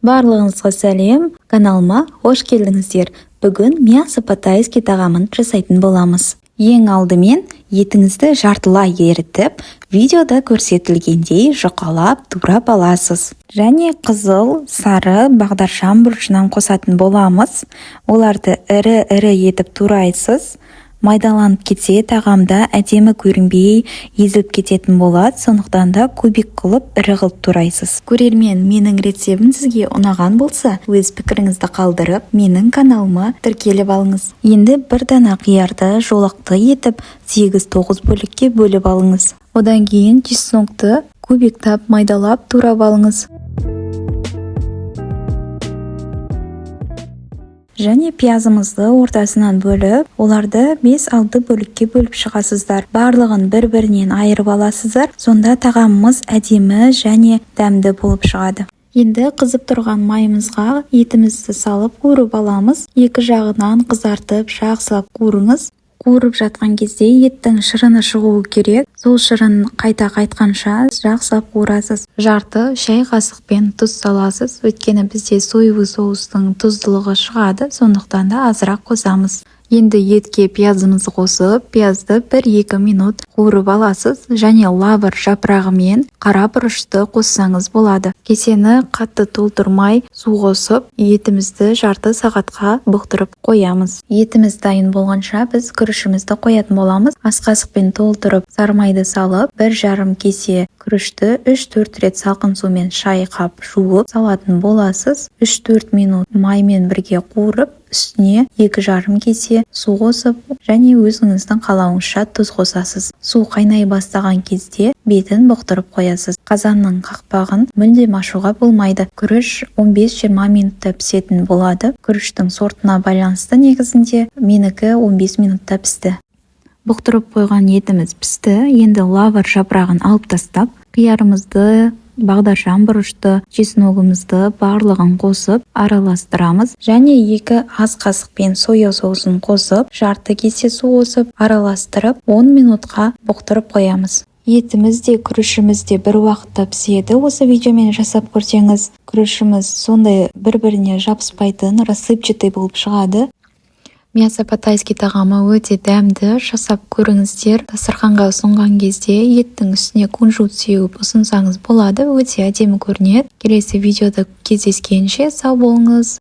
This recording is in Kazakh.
Барлығыңызға сәлем, каналыма қош келдіңіздер. Бүгін мясо по-тайски тағамын жасайтын боламыз. Ең алдымен етіңізді жартылай ерітіп, видеода көрсетілгендей жұқалап турап аласыз. Және қызыл, сары бағдаршам бұрышынан қосатын боламыз. Оларды ірі етіп турайсыз. Майдаланып кетсе тағамда әдемі көрінбей езіліп кететін болады, сондықтан да кубик қылып ірі қылып турайсыз. Көрермен, менің рецептім сізге ұнаған болса, өз пікіріңізді қалдырып, менің каналыма тіркеліп алыңыз. Енді бір дана қиярды жолақты етіп 8-9 бөлікке бөліп алыңыз. Одан кейін чеснокты кубиктап майдалап турап алыңыз. Және пиязымызды ортасынан бөліп, оларды 5-6 бөлікке бөліп шығасыздар. Барлығын бір-бірінен айырып аласыздар. Сонда тағамымыз әдемі және дәмді болып шығады. Енді қызып тұрған майымызға етімізді салып қуырып аламыз. Екі жағынан қызартып, жақсылап қуырыңыз. Қуырып жатқан кезде еттің шырыны шығуы керек. Сол шырын қайта қайтқанша жақсылап қуырасыз. Жарты шай қасықпен тұз саласыз. Өйткені бізде соевый соустың тұздылығы шығады, сондықтан да азырақ қосамыз. Енді етке пиязымызды қосып, пиязды 1-2 минут қуырып аласыз. Және лавр жапырағымен қара бұрышты қоссаңыз болады. Кесені қатты толтырмай су қосып, етімізді жарты сағатқа бұқтырып қоямыз. Етіміз дайын болғанша біз күрішімізді қоятын боламыз. Ас қасықпен толтырып, сары майды салып, 1,5 кесе күрішті 3-4 рет салқын сумен шайқап жуып салатын боласыз. 3-4 минут маймен бірге қуырып, үстіне 2,5 кесе су қосып, және өзіңіздің қалауыңызша тұз қосасыз. Су қайнай бастаған кезде бетін бұқтырып қоясыз. Қазанның қақпағын мүлдем ашуға болмайды. Күріш 15-20 минутта пісетін болады. Күріштің сортына байланысты негізінде менікі 15 минутта пісті. Бұқтырып қойған етіміз пісті. Енді лавр жапырағын алып тастап, қиярымызды, бағдаршам бұрышты, чесногымызды барлығын қосып араластырамыз. Және 2 ас қасықпен соя соусын қосып, жарты кесе су қосып араластырып 10 минутқа бұқтырып қоямыз. Етіміз де күрішіміз де бір уақытта піседі. Осы видеомен жасап көрсеңіз, күрішіміз сондай бір-біріне жабыспайтын, рассыпчатый болып шығады. Мясо по-тайски тағамы өте дәмді, жасап көріңіздер. Дастарханға ұсынған кезде еттің үстіне кунжут сеуіп ұсынсаңыз болады, өте әдемі көрінеді. Келесі видеода кездескенше сау болыңыз.